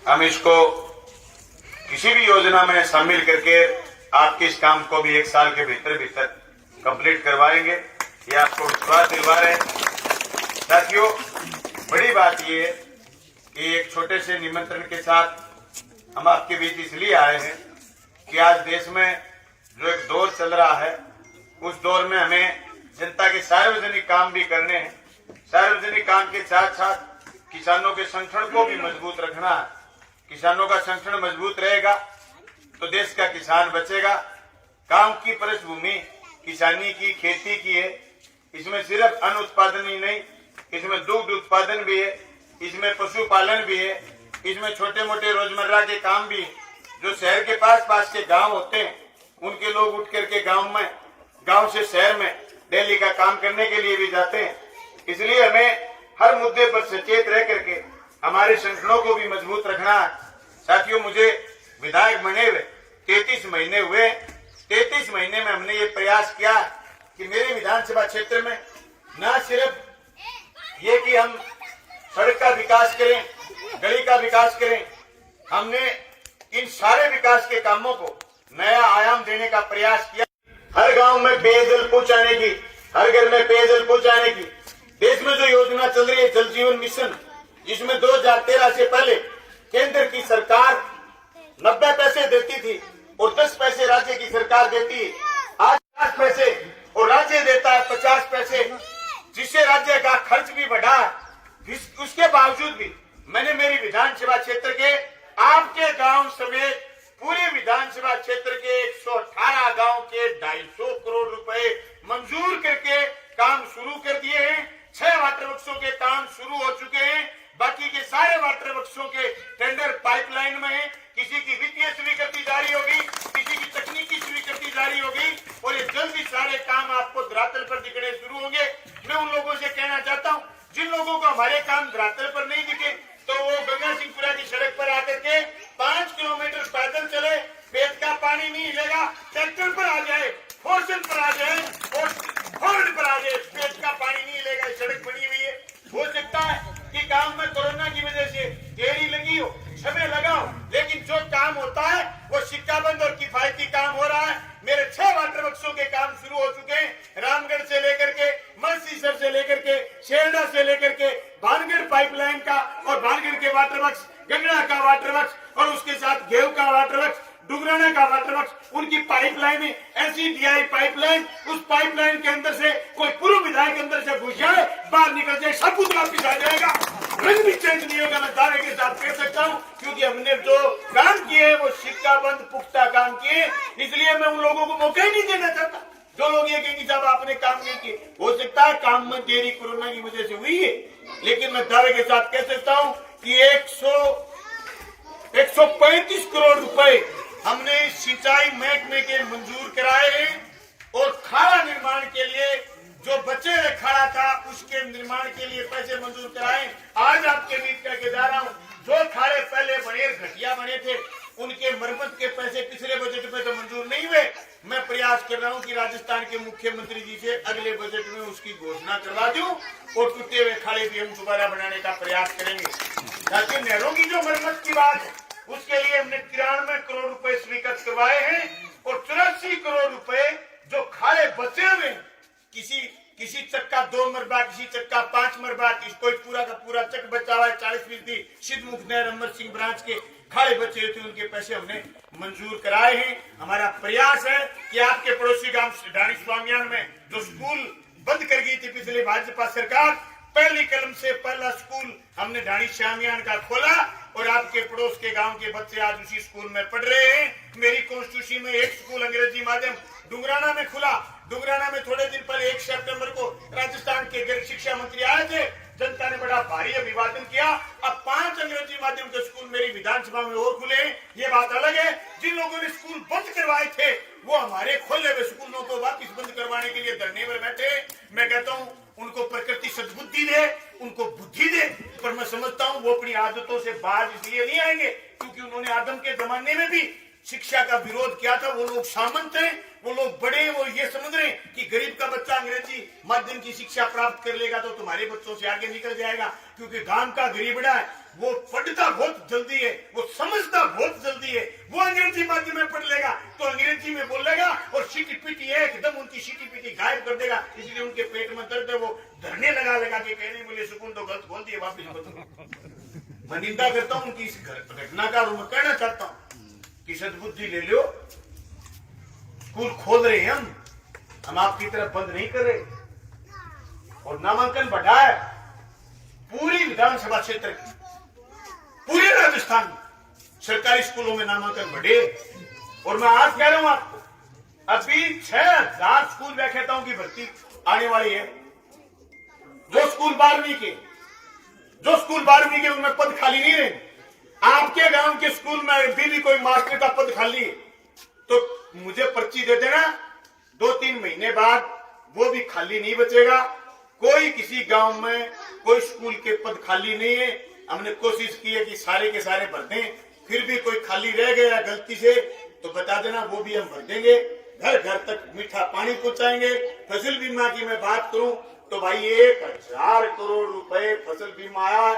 हम इसको किसी भी योजना में शामिल करके आपके इस काम को भी 1 साल के भीतर भीतर कंप्लीट करवाएंगे, ये आपको विश्वास दिलवा रहे हैं। साथियों, बड़ी बात ये है कि एक छोटे से निमंत्रण के साथ हम आपके बीच इसलिए आए हैं कि आज देश में जो एक दौर चल रहा है, उस दौर में हमें जनता के सार्वजनिक काम भी करने हैं। सार्वजनिक काम के साथ साथ किसानों के संगठन को भी मजबूत रखना है। किसानों का संगठन मजबूत रहेगा तो देश का किसान बचेगा। काम की पृष्ठभूमि किसानी की, खेती की है। इसमें सिर्फ अन्न उत्पादन ही नहीं, इसमें दुग्ध उत्पादन भी है, इसमें पशुपालन भी है, इसमें छोटे मोटे रोजमर्रा के काम भी। जो शहर के पास के गांव होते हैं, उनके लोग उठ करके गांव से शहर में डेली का काम करने के लिए भी जाते हैं। इसलिए हमें हर मुद्दे पर सचेत रह करके हमारे संगठनों को भी मजबूत रखना है। साथियों, मुझे विधायक बने हुए 33 महीने हुए। 33 महीने में हमने ये प्रयास किया कि मेरे विधानसभा क्षेत्र में न सिर्फ ये कि हम सड़क का विकास करें, गली का विकास करें, हमने इन सारे विकास के कामों को नया आयाम देने का प्रयास किया। हर गांव में पेयजल पहुंचाने की, हर घर में पेयजल पहुंचाने की देश में जो योजना चल रही है, जल जीवन मिशन, जिसमें 2013 से पहले केंद्र की सरकार 90 पैसे देती थी और 10 पैसे राज्य की सरकार देती है। आज 50 पैसे और राज्य देता है 50 पैसे, जिससे राज्य का खर्च भी बढ़ा है। उसके बावजूद भी मैंने मेरी विधानसभा क्षेत्र के आपके गांव समेत पूरे विधानसभा क्षेत्र के 118 गांव के 250 करोड़ रुपए मंजूर करके काम शुरू कर दिए हैं। 6 वाटर वर्क्सों के काम शुरू हो चुके हैं। बाकी के सारे वाटर वर्क्सों के टेंडर पाइपलाइन में है। किसी की वित्तीय स्वीकृति जारी होगी, किसी की तकनीकी स्वीकृति जारी होगी और ये जल्दी सारे काम आपको धरातल पर दिखने शुरू होंगे। मैं उन लोगों से कहना चाहता हूँ, जिन लोगों को हमारे काम धरातल पर नहीं दिखे तो वो गंगा सिंहपुरा की सड़क पर आकर के 5 किलोमीटर पैदल चले। पेट का पानी नहीं मिलेगा, ट्रैक्टर पर आ जाए, फोर्चन पर आ जाए और हॉर्न पर आ जाए, पेट का पानी नहीं मिलेगा। सड़क बनी हुई है। हो सकता है कि काम में कोरोना की वजह से देरी लगी हो, समय लगा हो, लेकिन जो काम होता है वो सिक्काबंद और किफायती काम हो रहा है। मेरे 6 वाटर वर्क्सों के काम शुरू हो चुके हैं। रामगढ़ से लेकर के मलसीसर से लेकर के शेरडा से लेकर के भानगढ़ पाइपलाइन का और भानगढ़ के वाटर वर्क्स, गंगड़ा का वाटर वर्क्स और उसके साथ गेव का वाटर वर्क्स, डुगराना का वाटर वर्क्स, उनकी पाइपलाइन है LCDI पाइपलाइन। उस पाइपलाइन के अंदर से कोई पूर्व विधायक अंदर से घुस जाए, बाहर निकल जाए, सब कुछ वापिस आ जाएगा। रंग भी चेंज नहीं होगा, मैं दावे के साथ कह सकता हूँ, क्योंकि हमने जो काम किए वो सिक्काबंद पुख्ता काम किए। इसलिए मैं उन लोगों को मौका ही नहीं देना चाहता जो लोग ये कहेंगे साहब आपने काम नहीं किए। हो सकता है काम में देरी कोरोना की वजह से हुई है, लेकिन मैं दावे के साथ कह सकता हूँ कि 135 करोड़ रुपए हमने सिंचाई महकमे के मंजूर कराए हैं और खाड़ा निर्माण के लिए जो बचे हुए खाड़ा था उसके निर्माण के लिए पैसे मंजूर कराए। आज आपके बीच करके जा रहा हूँ, जो खाड़े पहले बने घटिया बने थे उनके मरम्मत के पैसे पिछले बजट में तो मंजूर नहीं हुए। मैं प्रयास कर रहा हूँ कि राजस्थान के मुख्यमंत्री जी से अगले बजट में उसकी घोषणा करवा दूं और टूटे हुए खाड़े भी हम दोबारा बनाने का प्रयास करेंगे। ताकि नहरों की जो मरम्मत की बात है उसके लिए हमने 93 करोड़ रुपए स्वीकृत करवाए हैं और 84 करोड़ रुपए जो खाड़े बचे हुए, किसी चक्का 2 मरबा, किसी चक्का 5 मरबा, कोई पूरा का पूरा चक बचा हुआ है 40%। सिद्धमुख नहर अमर सिंह ब्रांच के खाड़े बचे हुए थे, उनके पैसे हमने मंजूर कराए हैं। हमारा प्रयास है कि आपके पड़ोसी गांव ढाणी स्वामियान में जो स्कूल बंद कर गई थी पिछले भाजपा सरकार, पहली कलम से पहला स्कूल हमने ढाणी स्वामियान का खोला और आपके पड़ोस के गांव के बच्चे आज उसी स्कूल में पढ़ रहे हैं। मेरी कॉन्स्टिट्यूंसी में एक स्कूल अंग्रेजी माध्यम डुगराना में खुला। डुगराना में थोड़े दिन पहले 1 सितंबर को राजस्थान के शिक्षा मंत्री आए थे, जनता ने बड़ा भारी अभिवादन किया। अब 5 अंग्रेजी माध्यम के स्कूल मेरी विधानसभा में और खुले। ये बात अलग है, जिन लोगों ने स्कूल बंद करवाए थे वो हमारे खोले हुए स्कूलों को वापिस बंद करवाने के लिए धरने पर बैठे। मैं कहता हूँ उनको प्रकृति सद्बुद्धि दे, उनको बुद्धि दे, पर मैं समझता हूँ वो अपनी आदतों से बाज इसलिए नहीं आएंगे क्योंकि उन्होंने आदम के जमाने में भी शिक्षा का विरोध किया था। वो लोग सामंत हैं, वो लोग बड़े, वो ये समझ रहे हैं कि गरीब का बच्चा अंग्रेजी माध्यम की शिक्षा प्राप्त कर लेगा तो तुम्हारे बच्चों से आगे निकल जाएगा, क्योंकि गांव का गरीबड़ा है वो पढ़ता बहुत जल्दी है, वो समझता बहुत जल्दी है। वो अंग्रेजी माध्यम में पढ़ लेगा तो अंग्रेजी में बोलेगा और सीटी पीटी एकदम उनकी सीटी पीटी गायब कर देगा। इसलिए उनके पेट में दर्द है, वो धरने लगा के कहने बोले सुकून तो गलत बोल दिए वापिस। मैं निंदा करता हूँ उनकी इस घटना का, मैं कहना चाहता हूँ कि सद्बुद्धि ले लो। स्कूल खोल रहे हैं हम आपकी तरफ बंद नहीं कर रहे। और नामांकन बढ़ा है पूरी विधानसभा क्षेत्र की, पूरे राजस्थान में सरकारी स्कूलों में नामांकन बढ़े। और मैं आज कह रहा हूं आपको, अभी 6000 स्कूल व्याख्याताओं की भर्ती आने वाली है। जो स्कूल 12वीं के उनमें पद खाली नहीं रहे। आपके गांव के स्कूल में अभी भी कोई मास्टर का पद खाली है तो मुझे पर्ची दे देना, 2-3 महीने बाद वो भी खाली नहीं बचेगा। कोई किसी गांव में कोई स्कूल के पद खाली नहीं है। हमने कोशिश की है कि सारे के सारे भर दें, फिर भी कोई खाली रह गया गलती से तो बता देना, वो भी हम भर देंगे। घर घर तक मीठा पानी पहुंचाएंगे। फसल बीमा की मैं बात करूं तो भाई 1000 करोड़ रुपए फसल बीमा आया।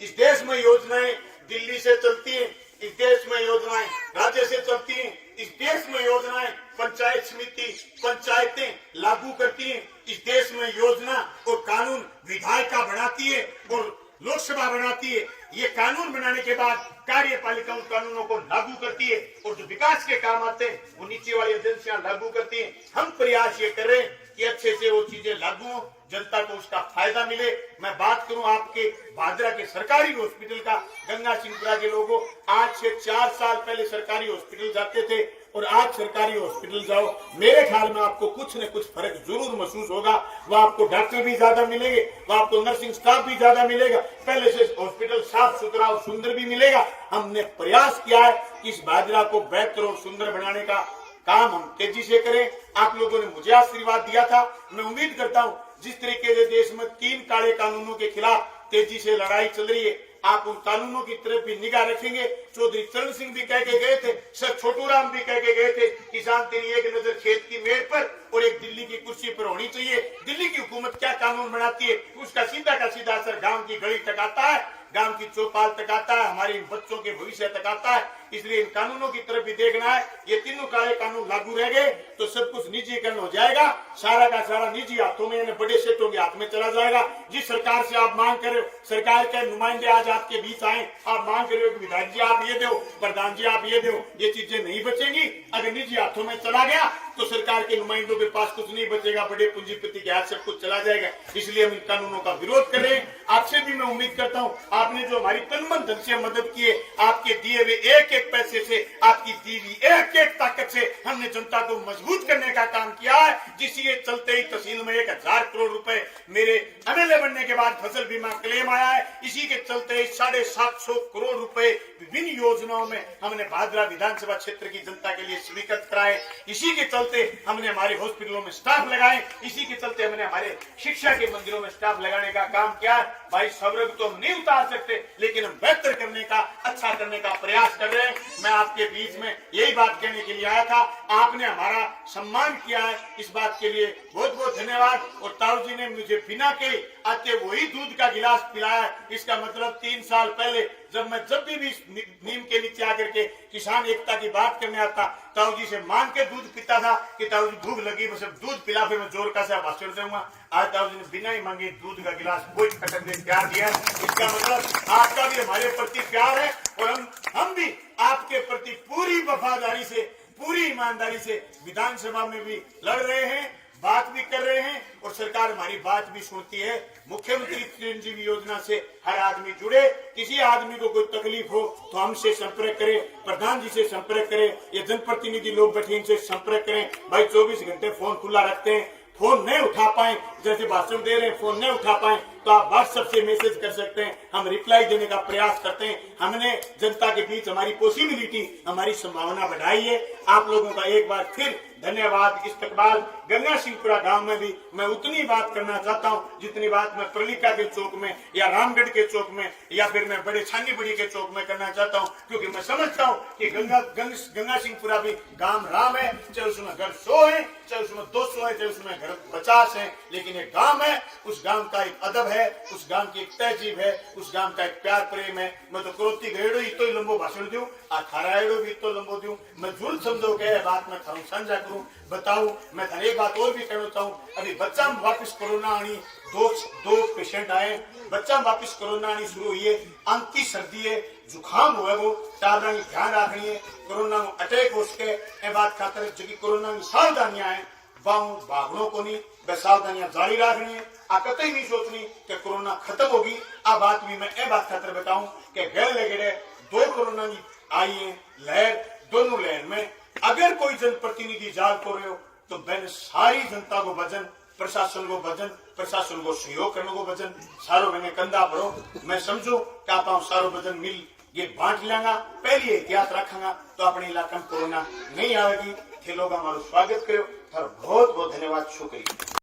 इस देश में योजनाएं दिल्ली से चलती हैं, इस देश में योजनाएं राज्य से चलती हैं, इस देश में योजनाएं पंचायत समिति पंचायतें लागू करती हैं। इस देश में योजना और कानून विधायिका बनाती है और लोकसभा बनाती है। ये कानून बनाने के बाद कार्यपालिका उन कानूनों को लागू करती है और जो विकास के काम आते हैं वो नीचे वाली एजेंसियां लागू करती हैं। हम प्रयास ये कर रहे हैं कि अच्छे से वो चीजें लागू हो, जनता को उसका फायदा मिले। मैं बात करूं आपके भादरा के सरकारी हॉस्पिटल का, गंगा सिंहपुरा के लोगों, आज से 4 साल पहले सरकारी हॉस्पिटल जाते थे और आज सरकारी हॉस्पिटल जाओ, मेरे ख्याल में आपको कुछ न कुछ फर्क जरूर महसूस होगा। वह आपको डॉक्टर भी ज्यादा मिलेंगे, वह आपको नर्सिंग स्टाफ भी ज्यादा मिलेगा, पहले से हॉस्पिटल साफ सुथरा और सुंदर भी मिलेगा। हमने प्रयास किया है कि इस भादरा को बेहतर और सुंदर बनाने का काम हम तेजी से करें। आप लोगों ने मुझे आशीर्वाद दिया था। मैं उम्मीद करता हूं जिस तरीके से देश में 3 काले कानूनों के खिलाफ तेजी से लड़ाई चल रही है, आप उन कानूनों की तरफ भी निगाह रखेंगे। चौधरी चरण सिंह भी कह के गए थे, सर छोटू राम भी कह के गए थे, किसान तेरी एक नजर खेत की मेड़ पर और एक दिल्ली की कुर्सी पर होनी चाहिए। दिल्ली की हुकूमत क्या कानून बनाती है उसका सीधा का सीधा असर गांव की गली तक आता है, गांव की चौपाल तक आता है, हमारे बच्चों के भविष्य तक आता है। इसलिए इन कानूनों की तरफ भी देखना है। ये तीनों काले कानून लागू रह गए तो सब कुछ निजीकरण हो जाएगा, सारा का सारा निजी हाथों में, यानी बड़े सेठों के हाथ में चला जाएगा। जिस सरकार से आप मांग कर रहे हो, सरकार के नुमाइंदे आज आपके बीच आए, आप मांग कर रहे हो कि विधायक जी आप ये दो, प्रधान जी आप ये दो, ये चीजें नहीं बचेंगी। अगर निजी हाथों में चला गया तो सरकार के नुमाइंदों के पास कुछ नहीं बचेगा, बड़े पूंजीपति के हाथ सब कुछ चला जाएगा। इसलिए हम इन कानूनों का विरोध कर रहे हैं। आपसे भी मैं उम्मीद करता हूँ, आपने जो हमारी तन मन धन से मदद की है, आपके दिए हुए एक एक पैसे से, आपकी दी हुई एक एक ताकत से हमने जनता को मजबूत करने का काम किया है। जिसके चलते ही तहसील में 1000 करोड़ रुपए मेरे एमएलए बनने के बाद फसल बीमा क्लेम आया है। इसी के चलते 750 करोड़ रुपए विभिन्न योजनाओं में हमने भादरा विधानसभा क्षेत्र की जनता के लिए स्वीकृत कराए। इसी के चलते हमने हमारे हॉस्पिटलों में स्टाफ लगाए, इसी के चलते हमने हमारे शिक्षा के मंदिरों में स्टाफ लगाने का काम किया। भाई स्वर्ग तो हम नहीं उतार सकते, लेकिन हम बेहतर करने का, अच्छा करने का प्रयास कर रहे हैं। मैं आपके बीच में यही बात कहने के लिए आया था। आपने हमारा सम्मान किया है, इस बात के लिए बहुत बहुत धन्यवाद। और ताऊ जी ने मुझे बिना के आते वही दूध का गिलास पिलाया। इसका मतलब 3 साल पहले जब भी नीम के नीचे आकर के किसान एकता की बात करने आता, ताऊ जी से मांग के दूध पीता था कि ताऊ जी भूख लगी, बस दूध पिला, फिर मैं जोर का सा भाषण दूंगा। आज ताऊ जी ने बिना ही मांगे दूध का गिलास कोई खटक दे प्यार दिया। इसका मतलब आपका भी हमारे प्रति प्यार है और हम भी आपके प्रति पूरी वफादारी से, पूरी ईमानदारी से विधानसभा में भी लड़ रहे हैं, बात भी कर रहे हैं और सरकार हमारी बात भी सुनती है। मुख्यमंत्री चिरंजीवी योजना से हर आदमी जुड़े। किसी आदमी को कोई तकलीफ हो तो हमसे संपर्क करें, प्रधान जी से संपर्क करें, या जनप्रतिनिधि लोग बैठे इनसे संपर्क करें। भाई 24 घंटे फोन खुला रखते हैं। फोन नहीं उठा पाए, जैसे भाषण दे रहे हैं, फोन नहीं उठा पाए तो आप व्हाट्सएप से मैसेज कर सकते हैं, हम रिप्लाई देने का प्रयास करते हैं। हमने जनता के बीच हमारी पॉसिबिलिटी, हमारी संभावना बढ़ाई है। आप लोगों का एक बार फिर धन्यवाद। इस्तकबाल। गंगा सिंहपुरा गांव में भी मैं उतनी बात करना चाहता हूं जितनी बात मैं प्रलिका के चौक में या रामगढ़ के चौक में या फिर मैं बड़े छानी बड़ी के चौक में करना चाहता हूं, क्योंकि मैं समझता हूं कि गंगा सिंहपुरा भी गांव राम है। चाहे उसमें घर 100 है, चाहे उसमें 200 है, चाहे उसमें घर 50 है, लेकिन एक गांव है। उस गांव का एक अदब है, उस गांव की एक तहजीब है, उस गांव का एक प्यार प्रेम है। मैं तो क्रोती गएड़ो इतो ही लंबो भाषण दूं, आ खराएड़ो भी इतो लंबो दूं। मैं जरूर समझो के बात मैं थारू साझा करूं, बताऊं। मैं थाने एक बात और भी कहना चाहूं, अभी बच्चा में वापस कोरोना आनी, दो पेशेंट आए, बच्चा में वापस कोरोना आनी शुरू हुई है। अंती सर्दी है, जुकाम हुआ वो टाबरा की ध्यान रखनी है। कोरोना में अटैक हो सके ए बात खातर जो कोरोना की सावधानियां है वाहू भागनों को नहीं, वह सावधानियां जारी रखनी है। आ कतई नहीं सोचनी कि कोरोना खत्म होगी। आ बात भी मैं ए बात खातर बताऊं कि गैर लगेड़े 2 कोरोना की आई है लहर, दोनों लहर में अगर कोई जनप्रतिनिधि जाग को रहे हो तो मैंने सारी जनता को भजन, प्रशासन को भजन, प्रशासन को सहयोग करने को भजन, सारो मैंने कंधा भरो। मैं समझू कि आप सारो भजन मिल ये बांट लेंगा, पहली एहतियात रखेंगा तो अपने इलाका में कोरोना नहीं आएगी। थे लोग हमारा स्वागत करो। बहुत बहुत धन्यवाद, शुक्रिया।